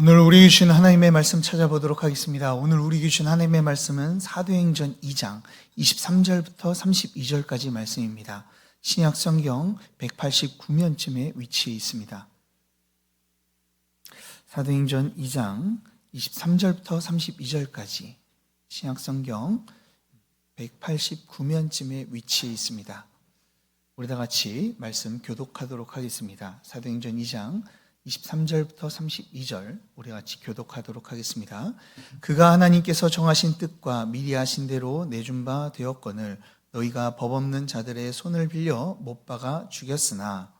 오늘 우리 주신 하나님의 말씀 찾아보도록 하겠습니다. 오늘 우리 주신 하나님의 말씀은 사도행전 2장 23절부터 32절까지 말씀입니다. 신약 성경 189면쯤에 위치해 있습니다. 사도행전 2장 23절부터 32절까지 신약 성경 189면쯤에 위치해 있습니다. 우리 다 같이 말씀 교독하도록 하겠습니다. 사도행전 2장 23절부터 32절 우리 같이 교독하도록 하겠습니다. 그가 하나님께서 정하신 뜻과 미리 하신 대로 내준 바 되었거늘 너희가 법 없는 자들의 손을 빌려 못 박아 죽였으나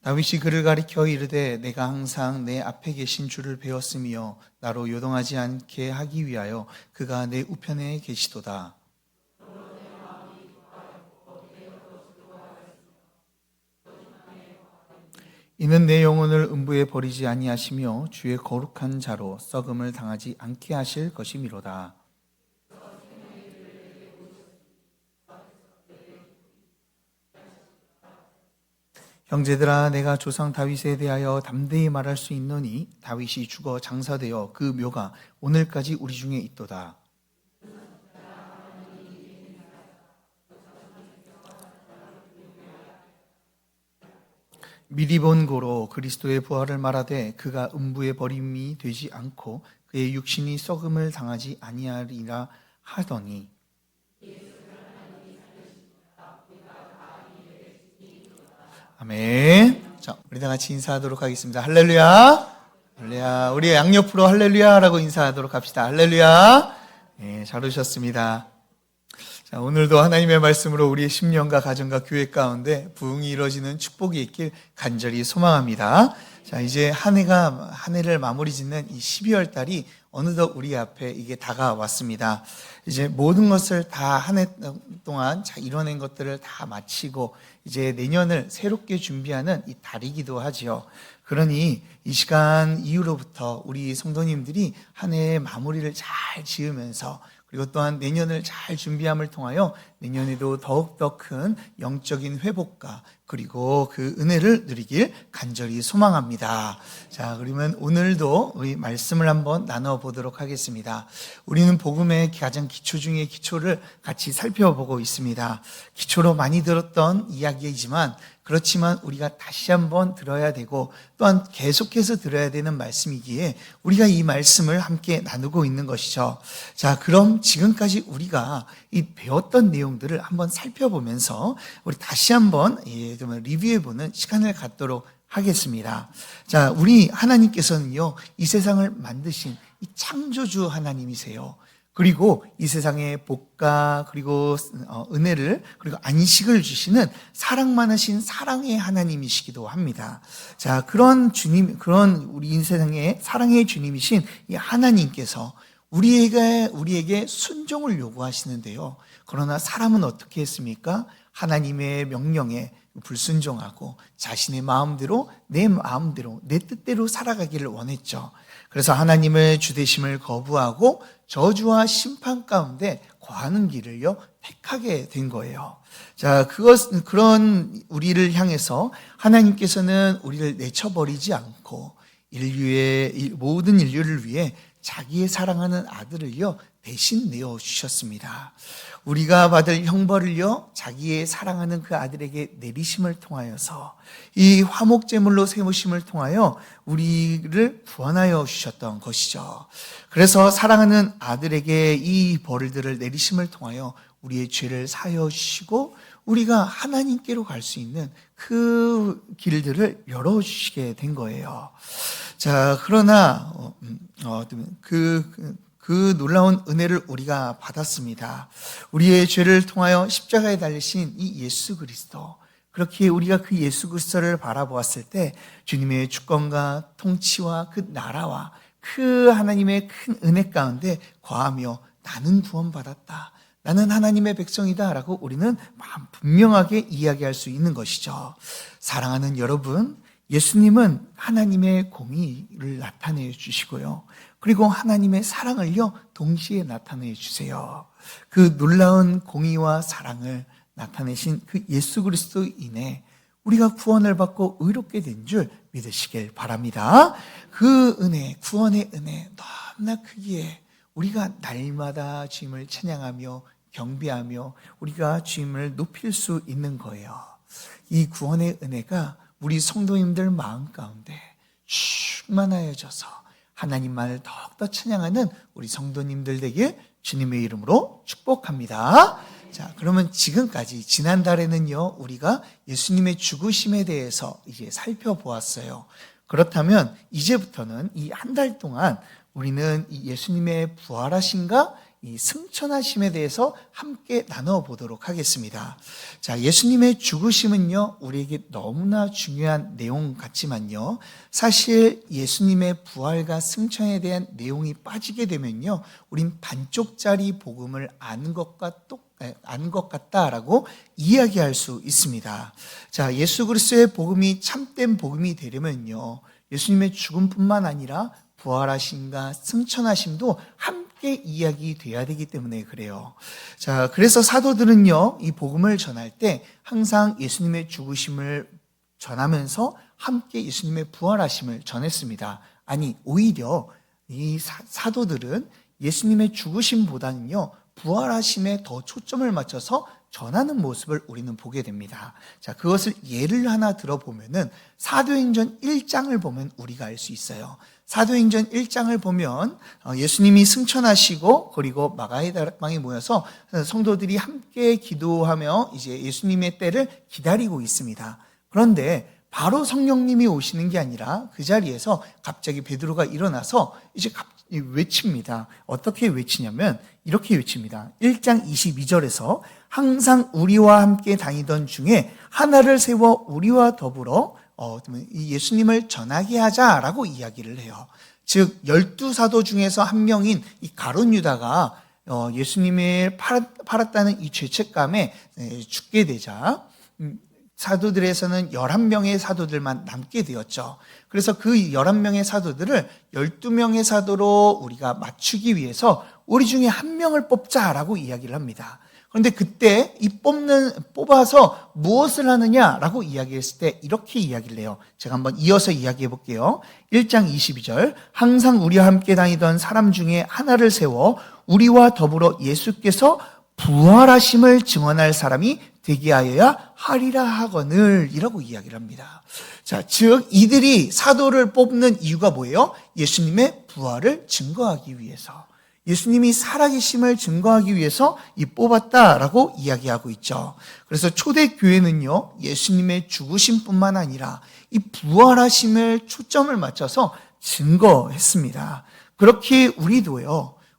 다윗이 그를 가리켜 이르되 내가 항상 내 앞에 계신 주를 배웠으며 나로 요동하지 않게 하기 위하여 그가 내 우편에 계시도다. 이는 내 영혼을 음부에 버리지 아니하시며 주의 거룩한 자로 썩음을 당하지 않게 하실 것이미로다. 형제들아, 내가 조상 다윗에 대하여 담대히 말할 수 있노니 다윗이 죽어 장사되어 그 묘가 오늘까지 우리 중에 있도다. 미리 본 고로 그리스도의 부활을 말하되 그가 음부에 버림이 되지 않고 그의 육신이 썩음을 당하지 아니하리라 하더니 아멘. 자, 우리 다 같이 인사하도록 하겠습니다. 할렐루야. 할렐루야. 우리 양옆으로 할렐루야라고 인사하도록 합시다. 할렐루야. 네, 잘 오셨습니다. 자, 오늘도 하나님의 말씀으로 우리의 심령과 가정과 교회 가운데 부흥이 이루어지는 축복이 있길 간절히 소망합니다. 자, 이제 한 해를 마무리 짓는 이 12월 달이 어느덧 우리 앞에 이게 다가왔습니다. 이제 모든 것을 다 한 해 동안 이뤄낸 것들을 다 마치고 이제 내년을 새롭게 준비하는 이 달이기도 하지요. 그러니 이 시간 이후로부터 우리 성도님들이 한 해의 마무리를 잘 지으면서 그리고 또한 내년을 잘 준비함을 통하여 내년에도 더욱더 큰 영적인 회복과 그리고 그 은혜를 누리길 간절히 소망합니다. 자, 그러면 오늘도 우리 말씀을 한번 나눠보도록 하겠습니다. 우리는 복음의 가장 기초 중에 기초를 같이 살펴보고 있습니다. 기초로 많이 들었던 이야기이지만 그렇지만 우리가 다시 한번 들어야 되고 또한 계속해서 들어야 되는 말씀이기에 우리가 이 말씀을 함께 나누고 있는 것이죠. 자, 그럼 지금까지 우리가 이 배웠던 내용들을 한번 살펴보면서 우리 다시 한번 리뷰해보는 시간을 갖도록 하겠습니다. 자, 우리 하나님께서는요, 이 세상을 만드신 이 창조주 하나님이세요. 그리고 이 세상에 복과 그리고 은혜를 그리고 안식을 주시는 사랑 많으신 사랑의 하나님이시기도 합니다. 자, 그런 주님, 그런 우리 이 세상의 사랑의 주님이신 이 하나님께서 우리에게 순종을 요구하시는데요. 그러나 사람은 어떻게 했습니까? 하나님의 명령에 불순종하고 자신의 마음대로 내 뜻대로 살아가기를 원했죠. 그래서 하나님의 주되심을 거부하고 저주와 심판 가운데 거하는 길을요 택하게 된 거예요. 자, 그런 우리를 향해서 하나님께서는 우리를 내쳐버리지 않고 모든 인류를 위해 자기의 사랑하는 아들을요 대신 내어 주셨습니다. 우리가 받을 형벌을요 자기의 사랑하는 그 아들에게 내리심을 통하여서 이 화목제물로 세우심을 통하여 우리를 구원하여 주셨던 것이죠. 그래서 사랑하는 아들에게 이 벌들을 내리심을 통하여 우리의 죄를 사하여 주시고 우리가 하나님께로 갈 수 있는 그 길들을 열어주시게 된 거예요. 자, 그러나 그 놀라운 은혜를 우리가 받았습니다. 우리의 죄를 통하여 십자가에 달리신 이 예수 그리스도, 그렇게 우리가 그 예수 그리스도를 바라보았을 때 주님의 주권과 통치와 그 나라와 그 하나님의 큰 은혜 가운데 거하며 나는 구원받았다, 나는 하나님의 백성이다 라고 우리는 분명하게 이야기할 수 있는 것이죠. 사랑하는 여러분, 예수님은 하나님의 공의를 나타내 주시고요, 그리고 하나님의 사랑을요 동시에 나타내 주세요. 그 놀라운 공의와 사랑을 나타내신 그 예수 그리스도인에 우리가 구원을 받고 의롭게 된 줄 믿으시길 바랍니다. 그 은혜, 구원의 은혜 너무나 크기에 우리가 날마다 주님을 찬양하며 경배하며 우리가 주님을 높일 수 있는 거예요. 이 구원의 은혜가 우리 성도님들 마음 가운데 충만하여져서 하나님만을 더욱더 찬양하는 우리 성도님들 되길 주님의 이름으로 축복합니다. 자, 그러면 지금까지 지난달에는요, 우리가 예수님의 죽으심에 대해서 이제 살펴보았어요. 그렇다면 이제부터는 이 한 달 동안 우리는 이 예수님의 부활하심과 이 승천하심에 대해서 함께 나눠보도록 하겠습니다. 자, 예수님의 죽으심은요, 우리에게 너무나 중요한 내용 같지만요, 사실 예수님의 부활과 승천에 대한 내용이 빠지게 되면요, 우린 반쪽짜리 복음을 아는 것 같다라고 이야기할 수 있습니다. 자, 예수 그리스도의 복음이 참된 복음이 되려면요, 예수님의 죽음뿐만 아니라 부활하심과 승천하심도 함께 이야기돼야 되기 때문에 그래요. 자, 그래서 사도들은요, 이 복음을 전할 때 항상 예수님의 죽으심을 전하면서 함께 예수님의 부활하심을 전했습니다. 아니, 오히려 이 사도들은 예수님의 죽으심보다는요, 부활하심에 더 초점을 맞춰서 전하는 모습을 우리는 보게 됩니다. 자, 그것을 예를 하나 들어보면은 사도행전 1장을 보면 우리가 알 수 있어요. 사도행전 1장을 보면 예수님이 승천하시고 그리고 마가의 다락방에 모여서 성도들이 함께 기도하며 이제 예수님의 때를 기다리고 있습니다. 그런데 바로 성령님이 오시는 게 아니라 그 자리에서 갑자기 베드로가 일어나서 이제 외칩니다. 어떻게 외치냐면 이렇게 외칩니다. 1장 22절에서 항상 우리와 함께 다니던 중에 하나를 세워 우리와 더불어 이 예수님을 전하게 하자라고 이야기를 해요. 즉 12사도 중에서 한 명인 이 가룟 유다가 예수님을 팔았다는 이 죄책감에 죽게 되자 사도들에서는 11명의 사도들만 남게 되었죠. 그래서 그 11명의 사도들을 12명의 사도로 우리가 맞추기 위해서 우리 중에 한 명을 뽑자라고 이야기를 합니다. 그런데 그때 뽑아서 무엇을 하느냐라고 이야기했을 때 이렇게 이야기를 해요. 제가 한번 이어서 이야기해 볼게요. 1장 22절. 항상 우리와 함께 다니던 사람 중에 하나를 세워 우리와 더불어 예수께서 부활하심을 증언할 사람이 되게 하여야 하리라 하거늘 이라고 이야기를 합니다. 자, 즉 이들이 사도를 뽑는 이유가 뭐예요? 예수님의 부활을 증거하기 위해서. 예수님이 살아계심을 증거하기 위해서 뽑았다라고 이야기하고 있죠. 그래서 초대교회는요, 예수님의 죽으심뿐만 아니라 이 부활하심을 초점을 맞춰서 증거했습니다. 그렇게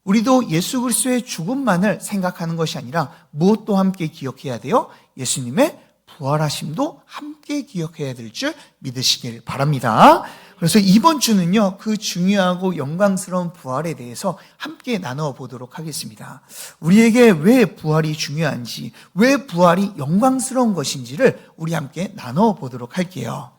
우리도 예수 그리스도의 죽음만을 생각하는 것이 아니라 무엇도 함께 기억해야 돼요? 예수님의 부활하심도 함께 기억해야 될 줄 믿으시길 바랍니다. 그래서 이번 주는요, 그 중요하고 영광스러운 부활에 대해서 함께 나눠보도록 하겠습니다. 우리에게 왜 부활이 중요한지, 왜 부활이 영광스러운 것인지를 우리 함께 나눠보도록 할게요.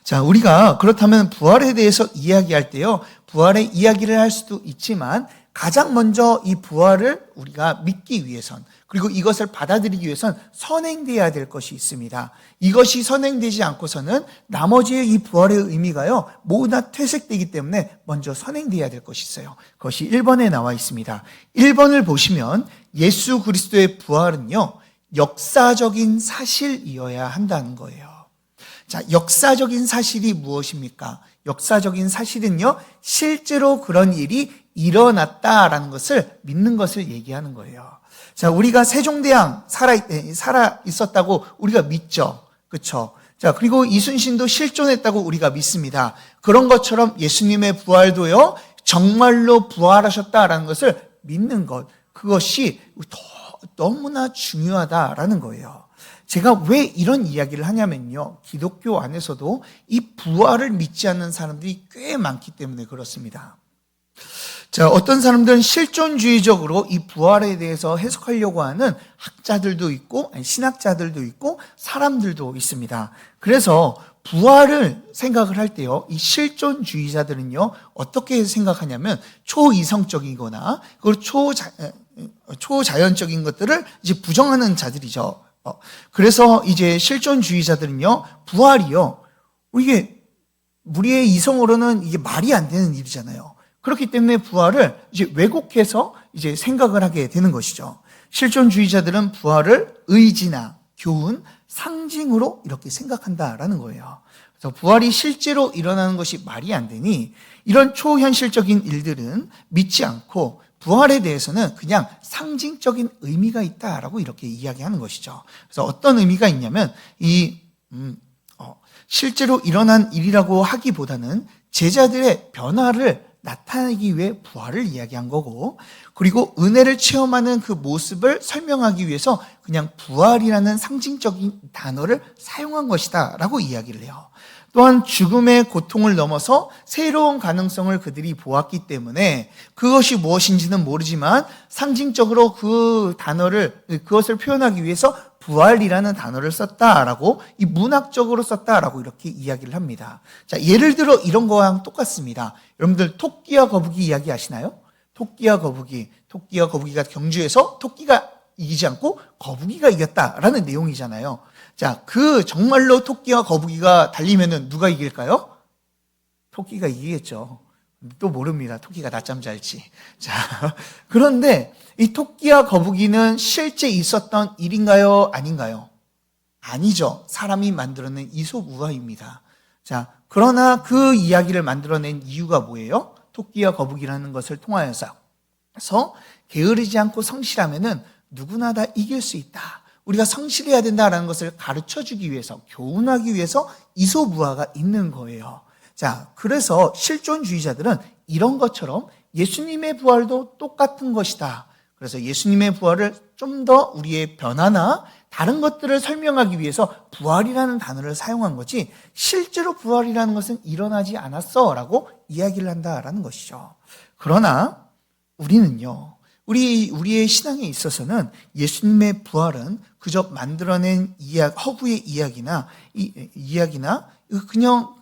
자, 우리가 그렇다면 부활에 대해서 이야기할 때요, 부활의 이야기를 할 수도 있지만 가장 먼저 이 부활을 우리가 믿기 위해선, 그리고 이것을 받아들이기 위해선 선행되어야 될 것이 있습니다. 이것이 선행되지 않고서는 나머지의 이 부활의 의미가요, 모두 다 퇴색되기 때문에 먼저 선행되어야 될 것이 있어요. 그것이 1번에 나와 있습니다. 1번을 보시면 예수 그리스도의 부활은요, 역사적인 사실이어야 한다는 거예요. 자, 역사적인 사실이 무엇입니까? 역사적인 사실은요, 실제로 그런 일이 일어났다라는 것을 믿는 것을 얘기하는 거예요. 자, 우리가 세종대왕 살아 있었다고 우리가 믿죠. 그렇죠? 자, 그리고 이순신도 실존했다고 우리가 믿습니다. 그런 것처럼 예수님의 부활도요, 정말로 부활하셨다라는 것을 믿는 것, 그것이 너무나 중요하다라는 거예요. 제가 왜 이런 이야기를 하냐면요, 기독교 안에서도 이 부활을 믿지 않는 사람들이 꽤 많기 때문에 그렇습니다. 자, 어떤 사람들은 실존주의적으로 이 부활에 대해서 해석하려고 하는 학자들도 있고 신학자들도 있고 사람들도 있습니다. 그래서 부활을 생각을 할 때요, 이 실존주의자들은요, 어떻게 생각하냐면 초이성적이거나 그리고 초자연적인 것들을 이제 부정하는 자들이죠. 그래서 이제 실존주의자들은요, 부활이요, 이게 우리의 이성으로는 이게 말이 안 되는 일이잖아요. 그렇기 때문에 부활을 이제 왜곡해서 이제 생각을 하게 되는 것이죠. 실존주의자들은 부활을 의지나 교훈, 상징으로 이렇게 생각한다라는 거예요. 그래서 부활이 실제로 일어나는 것이 말이 안 되니 이런 초현실적인 일들은 믿지 않고 부활에 대해서는 그냥 상징적인 의미가 있다라고 이렇게 이야기하는 것이죠. 그래서 어떤 의미가 있냐면 실제로 일어난 일이라고 하기보다는 제자들의 변화를 나타내기 위해 부활을 이야기한 거고, 그리고 은혜를 체험하는 그 모습을 설명하기 위해서 그냥 부활이라는 상징적인 단어를 사용한 것이다 라고 이야기를 해요. 또한 죽음의 고통을 넘어서 새로운 가능성을 그들이 보았기 때문에 그것이 무엇인지는 모르지만 상징적으로 그것을 표현하기 위해서 부활이라는 단어를 썼다라고, 이 문학적으로 썼다라고 이렇게 이야기를 합니다. 자, 예를 들어 이런 거랑 똑같습니다. 여러분들 토끼와 거북이 이야기 아시나요? 토끼와 거북이가 경주에서 토끼가 이기지 않고 거북이가 이겼다라는 내용이잖아요. 자, 정말로 토끼와 거북이가 달리면은 누가 이길까요? 토끼가 이기겠죠. 또 모릅니다. 토끼가 낮잠 잘지. 자, 그런데 이 토끼와 거북이는 실제 있었던 일인가요? 아닌가요? 아니죠. 사람이 만들어낸 이솝우화입니다. 자, 그러나 그 이야기를 만들어낸 이유가 뭐예요? 토끼와 거북이라는 것을 통하여서 게으르지 않고 성실하면은 누구나 다 이길 수 있다. 우리가 성실해야 된다라는 것을 가르쳐주기 위해서, 교훈하기 위해서 이솝우화가 있는 거예요. 자, 그래서 실존주의자들은 이런 것처럼 예수님의 부활도 똑같은 것이다. 그래서 예수님의 부활을 좀 더 우리의 변화나 다른 것들을 설명하기 위해서 부활이라는 단어를 사용한 거지, 실제로 부활이라는 것은 일어나지 않았어 라고 이야기를 한다라는 것이죠. 그러나 우리는요, 우리의 신앙에 있어서는 예수님의 부활은 그저 만들어낸 허구의 이야기나 그냥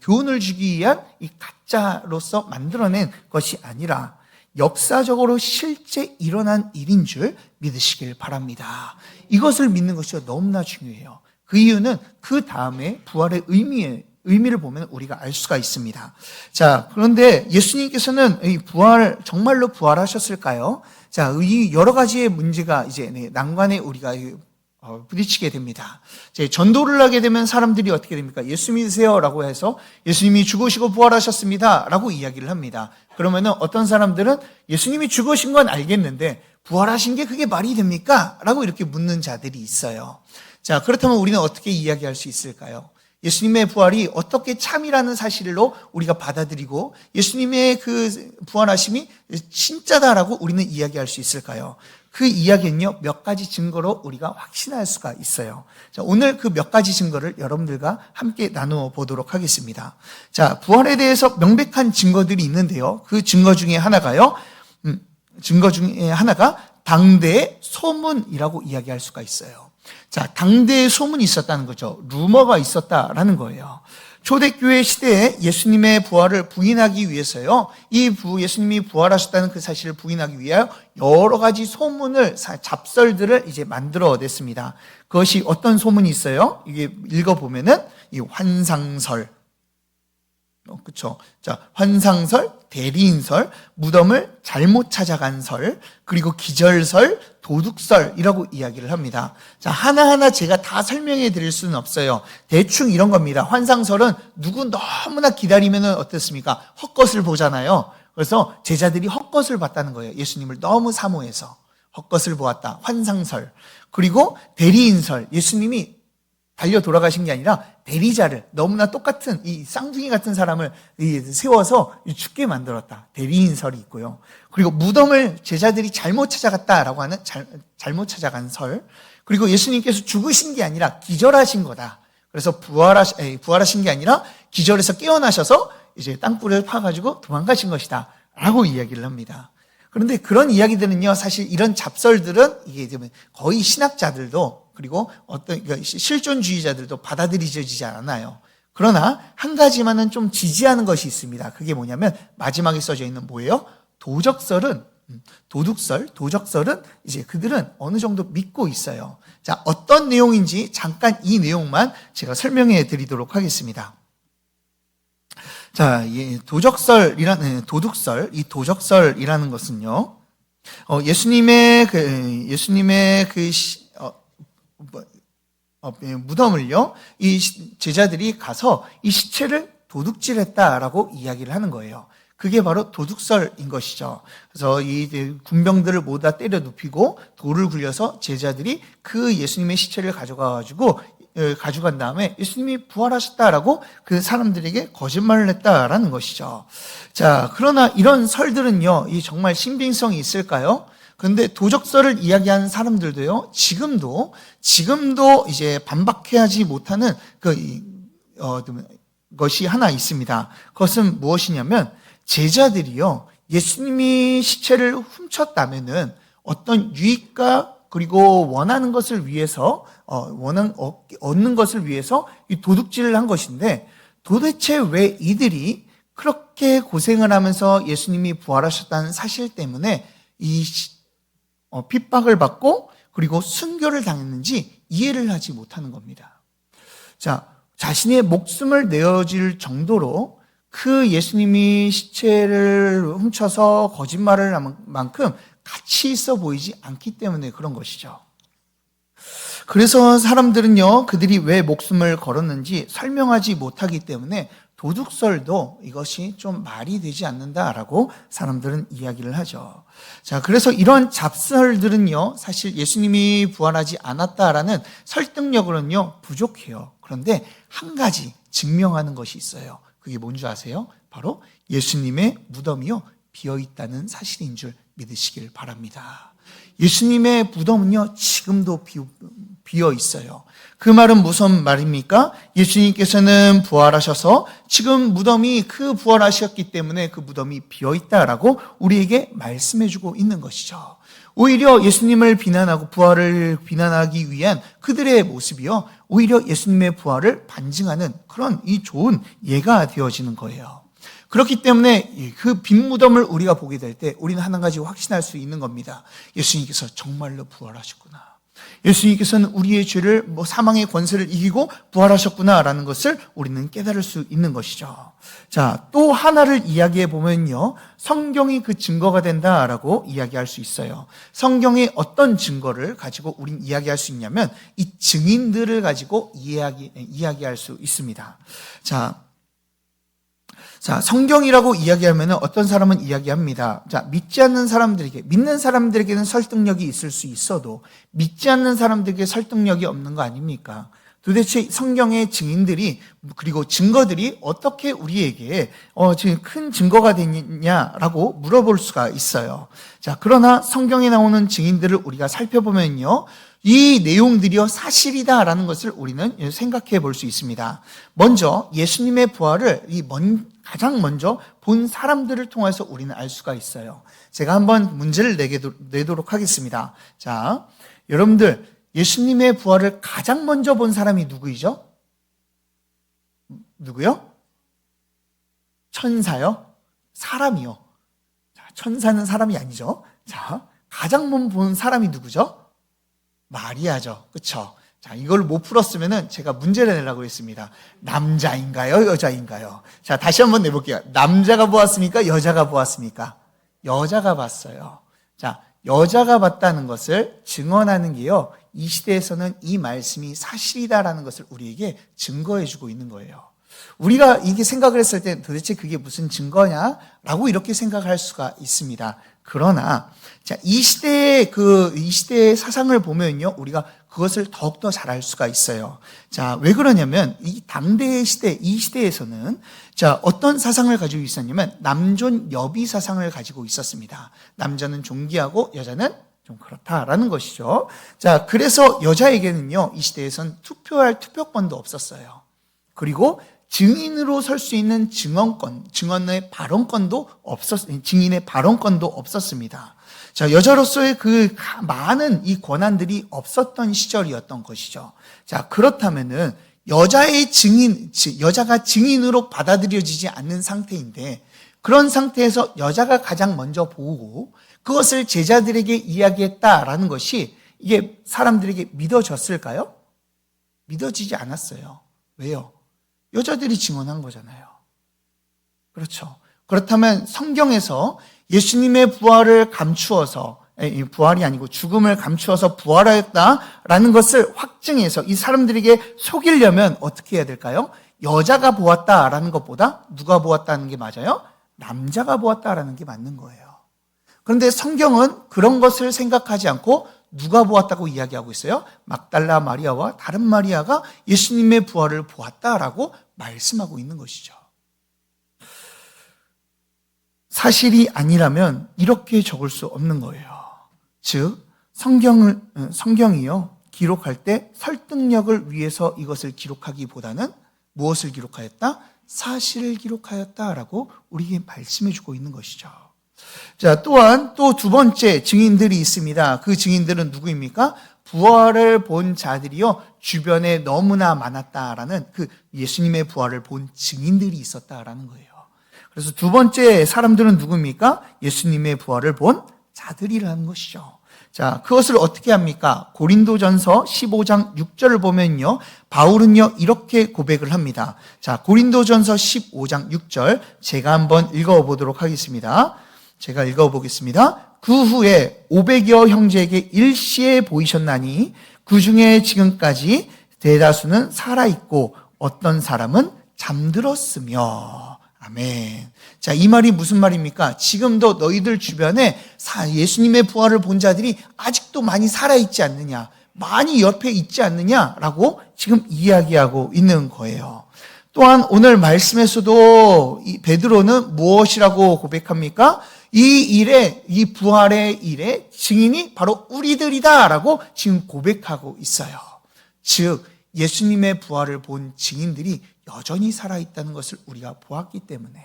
교훈을 주기 위한 이 가짜로서 만들어낸 것이 아니라 역사적으로 실제 일어난 일인 줄 믿으시길 바랍니다. 이것을 믿는 것이 너무나 중요해요. 그 이유는 그 다음에 부활의 의미를 보면 우리가 알 수가 있습니다. 자, 그런데 예수님께서는 이 정말로 부활하셨을까요? 자, 이 여러 가지의 문제가 이제 난관에 우리가 부딪히게 됩니다. 이제 전도를 하게 되면 사람들이 어떻게 됩니까? 예수 믿으세요 라고 해서 예수님이 죽으시고 부활하셨습니다 라고 이야기를 합니다. 그러면은 어떤 사람들은 예수님이 죽으신 건 알겠는데 부활하신 게 그게 말이 됩니까? 라고 이렇게 묻는 자들이 있어요. 자, 그렇다면 우리는 어떻게 이야기할 수 있을까요? 예수님의 부활이 어떻게 참이라는 사실로 우리가 받아들이고 예수님의 그 부활하심이 진짜다라고 우리는 이야기할 수 있을까요? 그 이야기는요, 몇 가지 증거로 우리가 확신할 수가 있어요. 자, 오늘 그 몇 가지 증거를 여러분들과 함께 나누어 보도록 하겠습니다. 자, 부활에 대해서 명백한 증거들이 있는데요. 그 증거 중에 하나가 당대의 소문이라고 이야기할 수가 있어요. 자, 당대의 소문이 있었다는 거죠. 루머가 있었다라는 거예요. 초대교회 시대에 예수님의 부활을 부인하기 위해서요, 예수님이 부활하셨다는 그 사실을 부인하기 위하여 여러 가지 잡설들을 이제 만들어냈습니다. 그것이 어떤 소문이 있어요? 이게 읽어보면은 이 환상설, 그렇죠? 자, 환상설, 대리인설, 무덤을 잘못 찾아간 설, 그리고 기절설, 도둑설이라고 이야기를 합니다. 자, 하나하나 제가 다 설명해 드릴 수는 없어요. 대충 이런 겁니다. 환상설은 누구 너무나 기다리면 어떻습니까? 헛것을 보잖아요. 그래서 제자들이 헛것을 봤다는 거예요. 예수님을 너무 사모해서 헛것을 보았다. 환상설. 그리고 대리인설, 예수님이 달려 돌아가신 게 아니라 대리자를, 너무나 똑같은 이 쌍둥이 같은 사람을 세워서 죽게 만들었다. 대리인설이 있고요. 그리고 무덤을 제자들이 잘못 찾아갔다라고 하는 잘못 찾아간 설. 그리고 예수님께서 죽으신 게 아니라 기절하신 거다. 그래서 부활하신 게 아니라 기절해서 깨어나셔서 이제 땅굴을 파가지고 도망가신 것이다 라고 이야기를 합니다. 그런데 그런 이야기들은요, 사실 이런 잡설들은 이게 거의 신학자들도 그리고 실존주의자들도 받아들여지지 않아요. 그러나 한 가지만은 좀 지지하는 것이 있습니다. 그게 뭐냐면 마지막에 써져 있는 뭐예요? 도적설은 도적설은 이제 그들은 어느 정도 믿고 있어요. 자, 어떤 내용인지 잠깐 이 내용만 제가 설명해 드리도록 하겠습니다. 자, 이 도적설이라는 것은요, 예수님의 무덤을요, 이 제자들이 가서 이 시체를 도둑질했다라고 이야기를 하는 거예요. 그게 바로 도둑설인 것이죠. 그래서 이 군병들을 모두 다 때려 눕히고 돌을 굴려서 제자들이 그 예수님의 시체를 가져간 다음에 예수님이 부활하셨다라고 그 사람들에게 거짓말을 했다라는 것이죠. 자, 그러나 이런 설들은요, 이 정말 신빙성이 있을까요? 그런데 도적설을 이야기하는 사람들도요, 지금도 이제 반박해야지 못하는 것이 하나 있습니다. 그것은 무엇이냐면, 제자들이요, 예수님이 시체를 훔쳤다면은 어떤 유익과 그리고 원하는 것을 위해서, 얻는 것을 위해서 이 도둑질을 한 것인데, 도대체 왜 이들이 그렇게 고생을 하면서 예수님이 부활하셨다는 사실 때문에 이 핍박을 받고 그리고 순교를 당했는지 이해를 하지 못하는 겁니다. 자, 자신의 목숨을 내어줄 정도로 그 예수님이 시체를 훔쳐서 거짓말을 한 만큼 가치 있어 보이지 않기 때문에 그런 것이죠. 그래서 사람들은요, 그들이 왜 목숨을 걸었는지 설명하지 못하기 때문에 도둑설도 이것이 좀 말이 되지 않는다라고 사람들은 이야기를 하죠. 자, 그래서 이런 잡설들은요, 사실 예수님이 부활하지 않았다라는 설득력으로는요, 부족해요. 그런데 한 가지 증명하는 것이 있어요. 그게 뭔지 아세요? 바로 예수님의 무덤이요, 비어있다는 사실인 줄 믿으시길 바랍니다. 예수님의 무덤은요, 지금도 비어 있어요. 그 말은 무슨 말입니까? 예수님께서는 부활하셔서 지금 무덤이 그 부활하셨기 때문에 그 무덤이 비어 있다라고 우리에게 말씀해주고 있는 것이죠. 오히려 예수님을 비난하고 부활을 비난하기 위한 그들의 모습이요, 오히려 예수님의 부활을 반증하는 그런 이 좋은 예가 되어지는 거예요. 그렇기 때문에 그 빈 무덤을 우리가 보게 될 때 우리는 한 가지 확신할 수 있는 겁니다. 예수님께서 정말로 부활하셨구나. 예수님께서는 우리의 죄를, 사망의 권세를 이기고 부활하셨구나라는 것을 우리는 깨달을 수 있는 것이죠. 자, 또 하나를 이야기해 보면요, 성경이 그 증거가 된다라고 이야기할 수 있어요. 성경의 어떤 증거를 가지고 우린 이야기할 수 있냐면 이 증인들을 가지고 이야기할 수 있습니다. 자, 성경이라고 이야기하면 어떤 사람은 이야기합니다. 자, 믿는 사람들에게는 설득력이 있을 수 있어도 믿지 않는 사람들에게 설득력이 없는 거 아닙니까? 도대체 성경의 증인들이, 그리고 증거들이 어떻게 우리에게 지금 큰 증거가 되느냐라고 물어볼 수가 있어요. 자, 그러나 성경에 나오는 증인들을 우리가 살펴보면요, 이 내용들이요, 사실이다라는 것을 우리는 생각해 볼 수 있습니다. 먼저 예수님의 부활을 가장 먼저 본 사람들을 통해서 우리는 알 수가 있어요. 제가 한번 문제를 내도록 하겠습니다. 자, 여러분들, 예수님의 부활을 가장 먼저 본 사람이 누구이죠? 누구요? 천사요? 사람이요? 자, 천사는 사람이 아니죠. 자, 가장 먼저 본 사람이 누구죠? 마리아죠. 그쵸? 자, 이걸 못 풀었으면은 제가 문제를 내려고 했습니다. 남자인가요? 여자인가요? 자, 다시 한번 내볼게요. 남자가 보았습니까? 여자가 보았습니까? 여자가 봤어요. 자, 여자가 봤다는 것을 증언하는 게요, 이 시대에서는 이 말씀이 사실이다라는 것을 우리에게 증거해주고 있는 거예요. 우리가 이게 생각을 했을 때 도대체 그게 무슨 증거냐라고 이렇게 생각할 수가 있습니다. 그러나 자, 이 시대의 사상을 보면요, 우리가 그것을 더욱더 잘 알 수가 있어요. 자, 왜 그러냐면 이 당대의 이 시대에서는 자, 어떤 사상을 가지고 있었냐면 남존 여비 사상을 가지고 있었습니다. 남자는 존귀하고 여자는 좀 그렇다라는 것이죠. 자, 그래서 여자에게는요, 이 시대에선 투표할 투표권도 없었어요. 그리고 증인으로 설 수 있는 증인의 발언권도 없었습니다. 자, 여자로서의 그 많은 이 권한들이 없었던 시절이었던 것이죠. 자, 그렇다면은 여자가 증인으로 받아들여지지 않는 상태인데, 그런 상태에서 여자가 가장 먼저 보고, 그것을 제자들에게 이야기했다라는 것이 이게 사람들에게 믿어졌을까요? 믿어지지 않았어요. 왜요? 여자들이 증언한 거잖아요. 그렇죠. 그렇다면 성경에서 예수님의 부활을 감추어서, 부활이 아니고 죽음을 감추어서 부활하였다라는 것을 확증해서 이 사람들에게 속이려면 어떻게 해야 될까요? 여자가 보았다라는 것보다 누가 보았다는 게 맞아요? 남자가 보았다라는 게 맞는 거예요. 그런데 성경은 그런 것을 생각하지 않고 누가 보았다고 이야기하고 있어요? 막달라 마리아와 다른 마리아가 예수님의 부활을 보았다라고 말씀하고 있는 것이죠. 사실이 아니라면 이렇게 적을 수 없는 거예요. 즉, 성경이요, 기록할 때 설득력을 위해서 이것을 기록하기보다는 무엇을 기록하였다? 사실을 기록하였다라고 우리에게 말씀해 주고 있는 것이죠. 자, 또한 또 두 번째 증인들이 있습니다. 그 증인들은 누구입니까? 부활을 본 자들이요, 주변에 너무나 많았다라는 그 예수님의 부활을 본 증인들이 있었다라는 거예요. 그래서 두 번째 사람들은 누구입니까? 예수님의 부활을 본 자들이라는 것이죠. 자, 그것을 어떻게 합니까? 고린도전서 15장 6절을 보면요, 바울은요 이렇게 고백을 합니다. 자, 고린도전서 15장 6절 제가 한번 읽어보도록 하겠습니다. 제가 읽어보겠습니다. 그 후에 500여 형제에게 일시에 보이셨나니 그 중에 지금까지 대다수는 살아있고 어떤 사람은 잠들었으며. 아멘. 자, 이 말이 무슨 말입니까? 지금도 너희들 주변에 예수님의 부활을 본 자들이 아직도 많이 살아있지 않느냐, 많이 옆에 있지 않느냐라고 지금 이야기하고 있는 거예요. 또한 오늘 말씀에서도 이 베드로는 무엇이라고 고백합니까? 이 부활의 일의 증인이 바로 우리들이다라고 지금 고백하고 있어요. 즉, 예수님의 부활을 본 증인들이 여전히 살아있다는 것을 우리가 보았기 때문에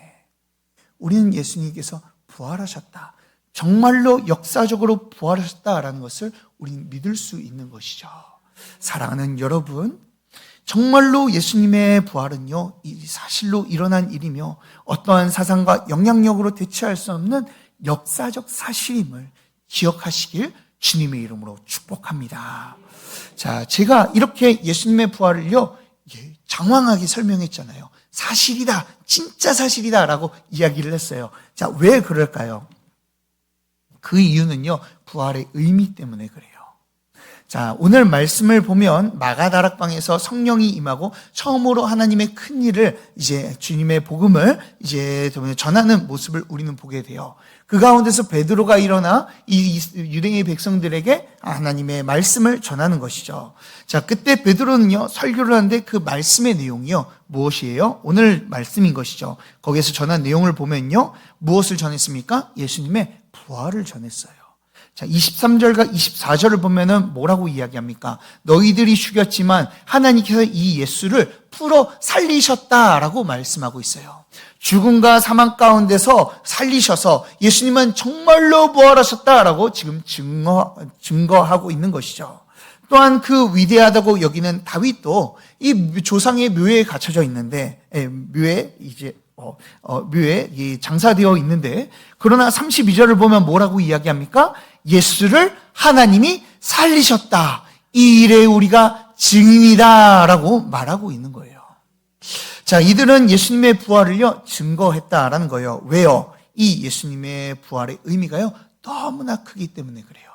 우리는 예수님께서 부활하셨다, 정말로 역사적으로 부활하셨다라는 것을 우리는 믿을 수 있는 것이죠. 사랑하는 여러분, 정말로 예수님의 부활은요, 이 사실로 일어난 일이며 어떠한 사상과 영향력으로 대체할 수 없는 역사적 사실임을 기억하시길 주님의 이름으로 축복합니다. 자, 제가 이렇게 예수님의 부활을요, 장황하게 설명했잖아요. 사실이다, 진짜 사실이다 라고 이야기를 했어요. 자, 왜 그럴까요? 그 이유는요, 부활의 의미 때문에 그래요. 자, 오늘 말씀을 보면 마가다락방에서 성령이 임하고 처음으로 하나님의 큰 일을 이제 주님의 복음을 이제 전하는 모습을 우리는 보게 돼요. 그 가운데서 베드로가 일어나 이 유대인의 백성들에게 하나님의 말씀을 전하는 것이죠. 자, 그때 베드로는요, 설교를 하는데 그 말씀의 내용이요, 무엇이에요? 오늘 말씀인 것이죠. 거기에서 전한 내용을 보면요, 무엇을 전했습니까? 예수님의 부활을 전했어요. 자, 23절과 24절을 보면은 뭐라고 이야기합니까? 너희들이 죽였지만 하나님께서 이 예수를 풀어 살리셨다라고 말씀하고 있어요. 죽음과 사망 가운데서 살리셔서 예수님은 정말로 부활하셨다라고 지금 증거하고 있는 것이죠. 또한 그 위대하다고 여기는 다윗도 이 조상의 묘에 갇혀져 있는데, 묘에 장사되어 있는데, 그러나 32절을 보면 뭐라고 이야기합니까? 예수를 하나님이 살리셨다, 이 일에 우리가 증인이다라고 말하고 있는 거예요. 자, 이들은 예수님의 부활을요, 증거했다라는 거예요. 왜요? 이 예수님의 부활의 의미가요, 너무나 크기 때문에 그래요.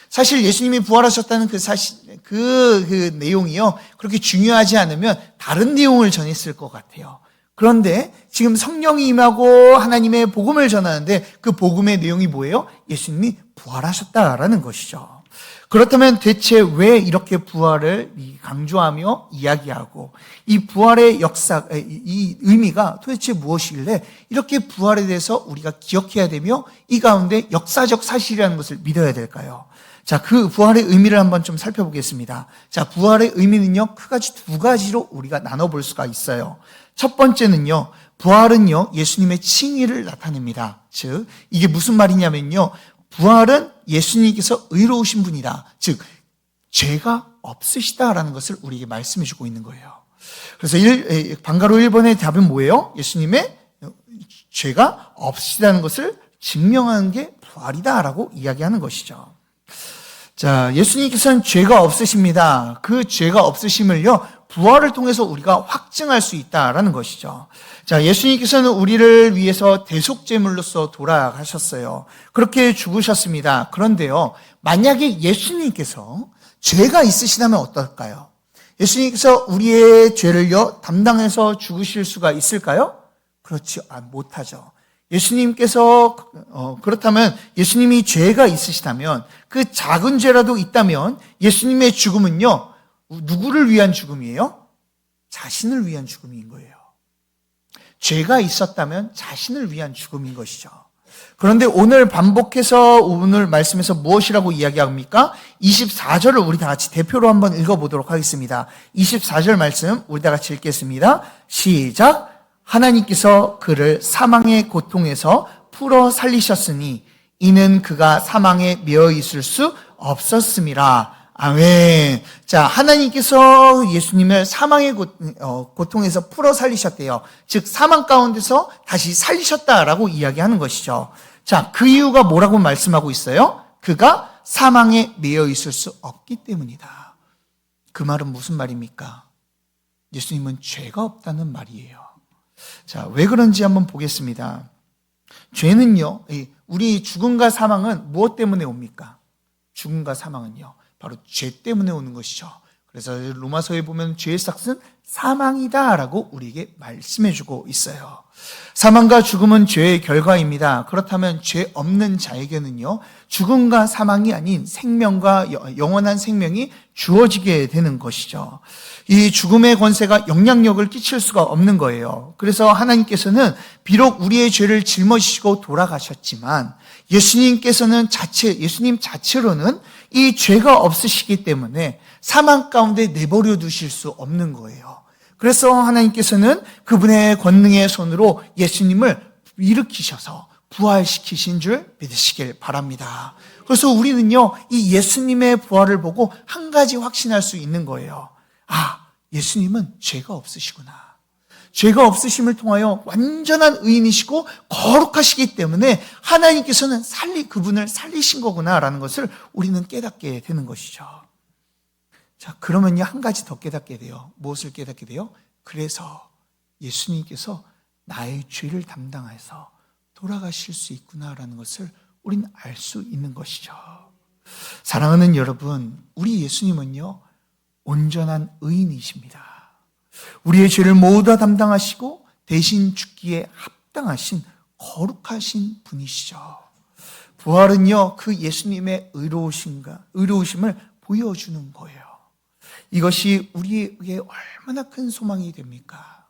사실 예수님이 부활하셨다는 그 사실, 그 내용이요, 그렇게 중요하지 않으면 다른 내용을 전했을 것 같아요. 그런데 지금 성령이 임하고 하나님의 복음을 전하는데 그 복음의 내용이 뭐예요? 예수님이 부활하셨다라는 것이죠. 그렇다면 대체 왜 이렇게 부활을 강조하며 이야기하고 이 부활의 역사, 이 의미가 도대체 무엇이길래 이렇게 부활에 대해서 우리가 기억해야 되며 이 가운데 역사적 사실이라는 것을 믿어야 될까요? 자, 그 부활의 의미를 한번 좀 살펴보겠습니다. 자, 부활의 의미는요, 크게 두 가지로 우리가 나눠볼 수가 있어요. 첫 번째는요, 부활은요, 예수님의 칭의를 나타냅니다. 즉, 이게 무슨 말이냐면요, 부활은 예수님께서 의로우신 분이다, 즉 죄가 없으시다라는 것을 우리에게 말씀해 주고 있는 거예요. 그래서 방가로 1번의 답은 뭐예요? 예수님의 죄가 없으시다는 것을 증명하는 게 부활이다라고 이야기하는 것이죠. 자, 예수님께서는 죄가 없으십니다. 그 죄가 없으심을요, 부활을 통해서 우리가 확증할 수 있다라는 것이죠. 자, 예수님께서는 우리를 위해서 대속제물로서 돌아가셨어요. 그렇게 죽으셨습니다. 그런데요, 만약에 예수님께서 죄가 있으시다면 어떨까요? 예수님께서 우리의 죄를요, 담당해서 죽으실 수가 있을까요? 그렇지 못하죠. 예수님께서 그렇다면 예수님이 죄가 있으시다면 그 작은 죄라도 있다면 예수님의 죽음은요, 누구를 위한 죽음이에요? 자신을 위한 죽음인 거예요. 죄가 있었다면 자신을 위한 죽음인 것이죠. 그런데 오늘 반복해서 오늘 말씀에서 무엇이라고 이야기합니까? 24절을 우리 다 같이 대표로 한번 읽어보도록 하겠습니다. 24절 말씀 우리 다 같이 읽겠습니다. 시작. 하나님께서 그를 사망의 고통에서 풀어 살리셨으니 이는 그가 사망에 매여 있을 수 없었음이라. 아멘. 자, 하나님께서 예수님을 사망의 고통에서 풀어 살리셨대요. 즉 사망 가운데서 다시 살리셨다라고 이야기하는 것이죠. 자, 그 이유가 뭐라고 말씀하고 있어요? 그가 사망에 매여 있을 수 없기 때문이다. 그 말은 무슨 말입니까? 예수님은 죄가 없다는 말이에요. 자, 왜 그런지 한번 보겠습니다. 죄는요, 우리 죽음과 사망은 무엇 때문에 옵니까? 죽음과 사망은요, 바로 죄 때문에 오는 것이죠. 그래서 로마서에 보면 죄의 삭은 사망이다라고 우리에게 말씀해주고 있어요. 사망과 죽음은 죄의 결과입니다. 그렇다면 죄 없는 자에게는요, 죽음과 사망이 아닌 생명과 영원한 생명이 주어지게 되는 것이죠. 이 죽음의 권세가 영향력을 끼칠 수가 없는 거예요. 그래서 하나님께서는 비록 우리의 죄를 짊어지시고 돌아가셨지만 예수님 자체로는 이 죄가 없으시기 때문에 사망 가운데 내버려 두실 수 없는 거예요. 그래서 하나님께서는 그분의 권능의 손으로 예수님을 일으키셔서 부활시키신 줄 믿으시길 바랍니다. 그래서 우리는요, 이 예수님의 부활을 보고 한 가지 확신할 수 있는 거예요. 아, 예수님은 죄가 없으시구나. 죄가 없으심을 통하여 완전한 의인이시고 거룩하시기 때문에 하나님께서는 그분을 살리신 거구나라는 것을 우리는 깨닫게 되는 것이죠. 자, 그러면요, 한 가지 더 깨닫게 돼요. 무엇을 깨닫게 돼요? 그래서 예수님께서 나의 죄를 담당해서 돌아가실 수 있구나라는 것을 우리는 알 수 있는 것이죠. 사랑하는 여러분, 우리 예수님은요, 온전한 의인이십니다. 우리의 죄를 모두 다 담당하시고 대신 죽기에 합당하신 거룩하신 분이시죠. 부활은요, 그 예수님의 의로우심을 보여주는 거예요. 이것이 우리에게 얼마나 큰 소망이 됩니까?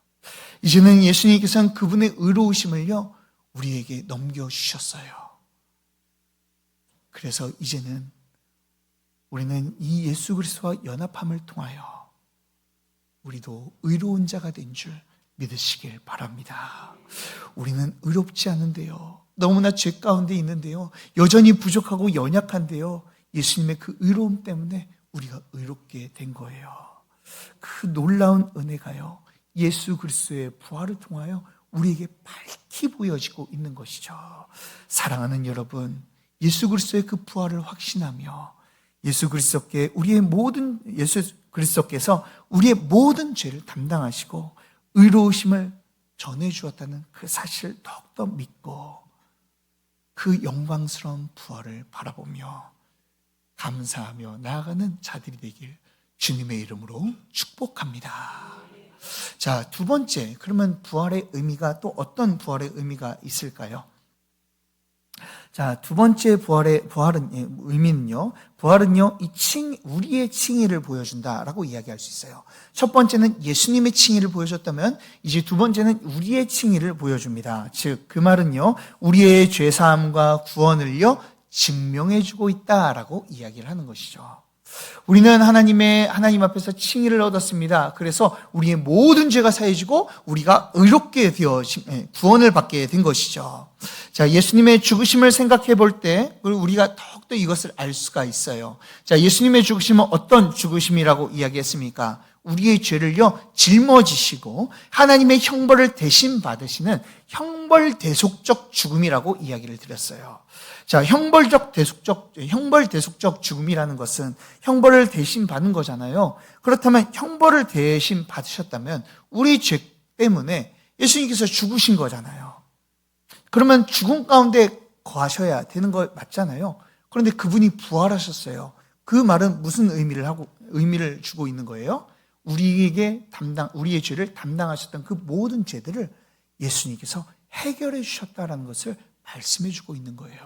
이제는 예수님께서는 그분의 의로우심을요, 우리에게 넘겨주셨어요. 그래서 이제는 우리는 이 예수 그리스도와 연합함을 통하여 우리도 의로운 자가 된 줄 믿으시길 바랍니다. 우리는 의롭지 않은데요, 너무나 죄 가운데 있는데요, 여전히 부족하고 연약한데요, 예수님의 그 의로움 때문에 우리가 의롭게 된 거예요. 그 놀라운 은혜가요, 예수 그리스도의 부활을 통하여 우리에게 밝히 보여지고 있는 것이죠. 사랑하는 여러분, 예수 그리스도의 그 부활을 확신하며 예수 그리스도께서 우리의 모든 죄를 담당하시고 의로우심을 전해주었다는 그 사실을 더욱더 믿고 그 영광스러운 부활을 바라보며 감사하며 나아가는 자들이 되길 주님의 이름으로 축복합니다. 자, 두 번째, 그러면 부활의 의미가 또 어떤 부활의 의미가 있을까요? 자, 두 번째 의미는요, 우리의 칭의를 보여준다라고 이야기할 수 있어요. 첫 번째는 예수님의 칭의를 보여줬다면, 이제 두 번째는 우리의 칭의를 보여줍니다. 즉, 그 말은요, 우리의 죄사함과 구원을요, 증명해주고 있다라고 이야기를 하는 것이죠. 우리는 하나님 앞에서 칭의를 얻었습니다. 그래서 우리의 모든 죄가 사해지고 우리가 의롭게 구원을 받게 된 것이죠. 자, 예수님의 죽으심을 생각해 볼 때 우리가 더욱더 이것을 알 수가 있어요. 자, 예수님의 죽으심은 어떤 죽으심이라고 이야기했습니까? 우리의 죄를요 짊어지시고 하나님의 형벌을 대신 받으시는 형벌 대속적 죽음이라고 이야기를 드렸어요. 자, 형벌 대속적 죽음이라는 것은 형벌을 대신 받는 거잖아요. 그렇다면 형벌을 대신 받으셨다면 우리 죄 때문에 예수님께서 죽으신 거잖아요. 그러면 죽음 가운데 거하셔야 되는 거 맞잖아요. 그런데 그분이 부활하셨어요. 그 말은 무슨 의미를 주고 있는 거예요? 우리의 죄를 담당하셨던 그 모든 죄들을 예수님께서 해결해 주셨다는 것을 말씀해 주고 있는 거예요.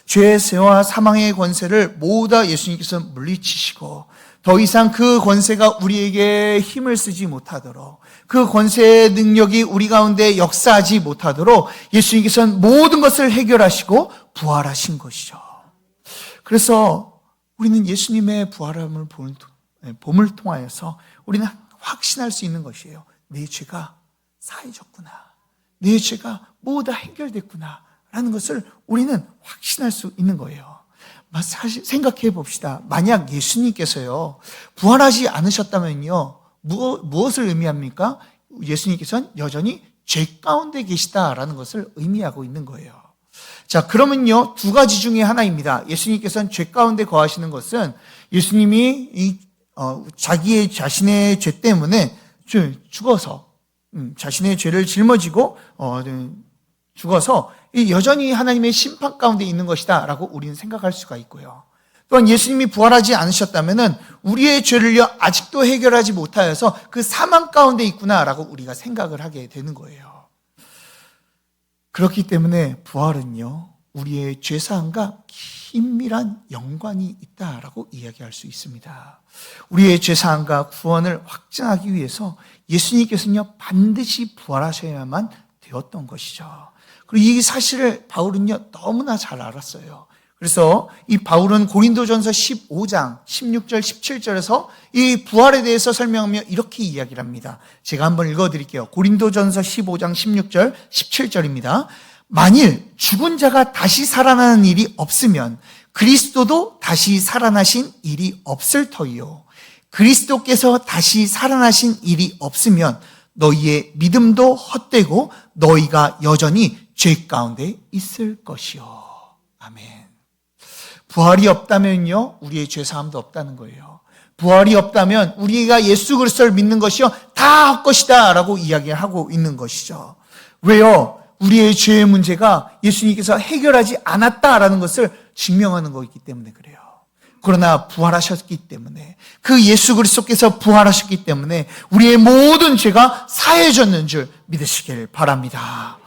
죄와 사망의 권세를 모두 다 예수님께서 물리치시고 더 이상 그 권세가 우리에게 힘을 쓰지 못하도록, 그 권세의 능력이 우리 가운데 역사하지 못하도록 예수님께서는 모든 것을 해결하시고 부활하신 것이죠. 그래서 우리는 예수님의 부활함을 봄을 통하여서 우리는 확신할 수 있는 것이에요. 내 죄가 사해졌구나. 내 죄가 모두 다 해결됐구나. 라는 것을 우리는 확신할 수 있는 거예요. 사실 생각해 봅시다. 만약 예수님께서요 부활하지 않으셨다면요 무엇을 의미합니까? 예수님께서는 여전히 죄 가운데 계시다라는 것을 의미하고 있는 거예요. 자, 그러면요 두 가지 중에 하나입니다. 예수님께서는 죄 가운데 거하시는 것은 예수님이 자신의 죄 때문에 죽어서 자신의 죄를 짊어지고 죽어서 여전히 하나님의 심판 가운데 있는 것이다 라고 우리는 생각할 수가 있고요. 또한 예수님이 부활하지 않으셨다면 우리의 죄를요 아직도 해결하지 못하여서 그 사망 가운데 있구나 라고 우리가 생각을 하게 되는 거예요. 그렇기 때문에 부활은요 우리의 죄사함과 긴밀한 연관이 있다라고 이야기할 수 있습니다. 우리의 죄사함과 구원을 확증하기 위해서 예수님께서는요 반드시 부활하셔야만 되었던 것이죠. 그리고 이 사실을 바울은요 너무나 잘 알았어요. 그래서 이 바울은 고린도전서 15장 16절 17절에서 이 부활에 대해서 설명하며 이렇게 이야기를 합니다. 제가 한번 읽어드릴게요. 고린도전서 15장 16절 17절입니다. 만일 죽은 자가 다시 살아나는 일이 없으면 그리스도도 다시 살아나신 일이 없을 터이요. 그리스도께서 다시 살아나신 일이 없으면 너희의 믿음도 헛되고 너희가 여전히 죄 가운데 있을 것이요. 아멘. 부활이 없다면요 우리의 죄사함도 없다는 거예요. 부활이 없다면 우리가 예수 그리스도를 믿는 것이요 다 헛것이다 라고 이야기하고 있는 것이죠. 왜요? 우리의 죄의 문제가 예수님께서 해결하지 않았다라는 것을 증명하는 거기 때문에 그래요. 그러나 부활하셨기 때문에 그 예수 그리스도께서 부활하셨기 때문에 우리의 모든 죄가 사해졌는 줄 믿으시길 바랍니다.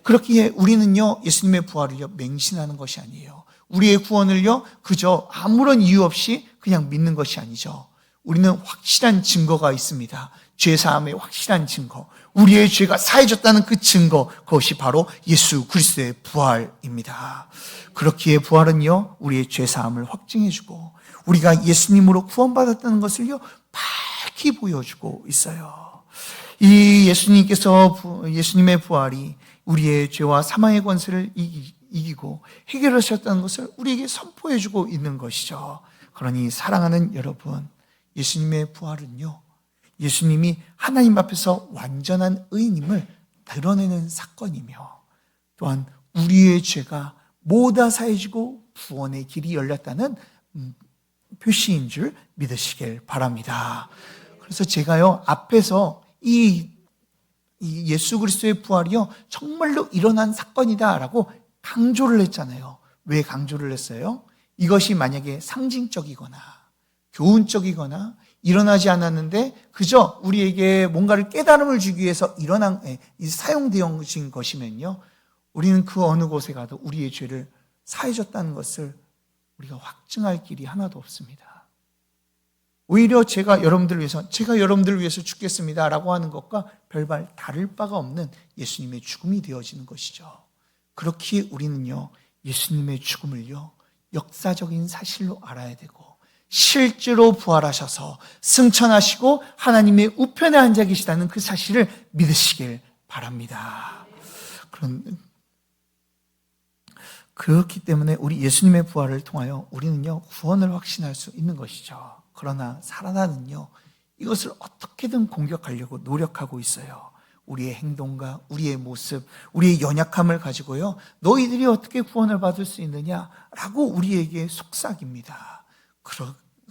그렇기에 우리는요 예수님의 부활을요 맹신하는 것이 아니에요. 우리의 구원을요 그저 아무런 이유 없이 그냥 믿는 것이 아니죠. 우리는 확실한 증거가 있습니다. 죄사함의 확실한 증거, 우리의 죄가 사해졌다는 그 증거, 그것이 바로 예수 그리스도의 부활입니다. 그렇기에 부활은요 우리의 죄사함을 확증해주고 우리가 예수님으로 구원받았다는 것을요 밝히 보여주고 있어요. 이 예수님의 부활이 우리의 죄와 사망의 권세를 이기고 해결하셨다는 것을 우리에게 선포해주고 있는 것이죠. 그러니 사랑하는 여러분, 예수님의 부활은요 예수님이 하나님 앞에서 완전한 의인임을 드러내는 사건이며 또한 우리의 죄가 모두 사해지고 구원의 길이 열렸다는 표시인 줄 믿으시길 바랍니다. 그래서 제가요 앞에서 이 예수 그리스도의 부활이요 정말로 일어난 사건이다라고 강조를 했잖아요. 왜 강조를 했어요? 이것이 만약에 상징적이거나 교훈적이거나 일어나지 않았는데 그저 우리에게 뭔가를 깨달음을 주기 위해서 사용되어진 것이면요 우리는 그 어느 곳에 가도 우리의 죄를 사해졌다는 것을 우리가 확증할 길이 하나도 없습니다. 오히려 제가 여러분들을 위해서 죽겠습니다 라고 하는 것과 별반 다를 바가 없는 예수님의 죽음이 되어지는 것이죠. 그렇기에 우리는요 예수님의 죽음을요 역사적인 사실로 알아야 되고 실제로 부활하셔서 승천하시고 하나님의 우편에 앉아 계시다는 그 사실을 믿으시길 바랍니다. 그렇기 때문에 우리 예수님의 부활을 통하여 우리는요 구원을 확신할 수 있는 것이죠. 그러나 살아나는요 이것을 어떻게든 공격하려고 노력하고 있어요. 우리의 행동과 우리의 모습, 우리의 연약함을 가지고요, 너희들이 어떻게 구원을 받을 수 있느냐라고 우리에게 속삭입니다.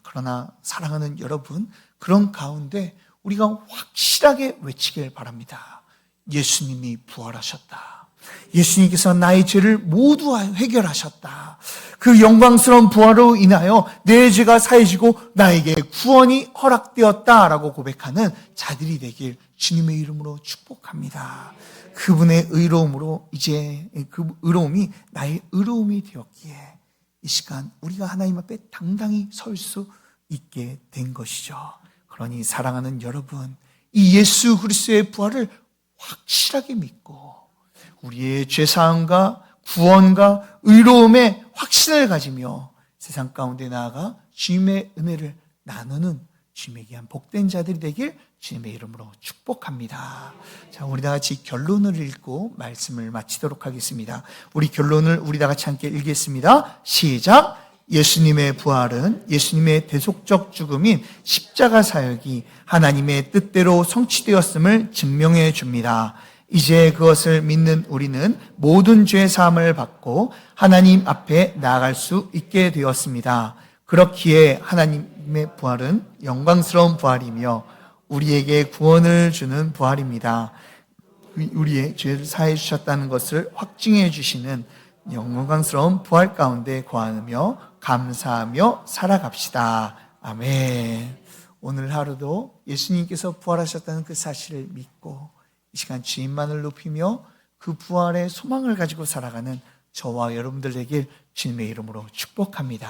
그러나 사랑하는 여러분, 그런 가운데 우리가 확실하게 외치길 바랍니다. 예수님이 부활하셨다. 예수님께서 나의 죄를 모두 해결하셨다. 그 영광스러운 부활로 인하여 내 죄가 사해지고 나에게 구원이 허락되었다라고 고백하는 자들이 되길 주님의 이름으로 축복합니다. 그분의 의로움으로 이제 그 의로움이 나의 의로움이 되었기에 이 시간 우리가 하나님 앞에 당당히 설 수 있게 된 것이죠. 그러니 사랑하는 여러분, 이 예수 그리스도의 부활을 확실하게 믿고 우리의 죄사함과 구원과 의로움의 확신을 가지며 세상 가운데 나아가 주님의 은혜를 나누는 주님의 귀한 복된 자들이 되길 주님의 이름으로 축복합니다. 자, 우리 다 같이 결론을 읽고 말씀을 마치도록 하겠습니다. 우리 결론을 우리 다 같이 함께 읽겠습니다. 시작! 예수님의 부활은 예수님의 대속적 죽음인 십자가 사역이 하나님의 뜻대로 성취되었음을 증명해 줍니다. 이제 그것을 믿는 우리는 모든 죄 사함을 받고 하나님 앞에 나아갈 수 있게 되었습니다. 그렇기에 하나님의 부활은 영광스러운 부활이며 우리에게 구원을 주는 부활입니다. 우리의 죄를 사해 주셨다는 것을 확증해 주시는 영광스러운 부활 가운데 거하며 감사하며 살아갑시다. 아멘. 오늘 하루도 예수님께서 부활하셨다는 그 사실을 믿고 이 시간 주님만을 높이며 그 부활의 소망을 가지고 살아가는 저와 여러분들 되길 주님의 이름으로 축복합니다.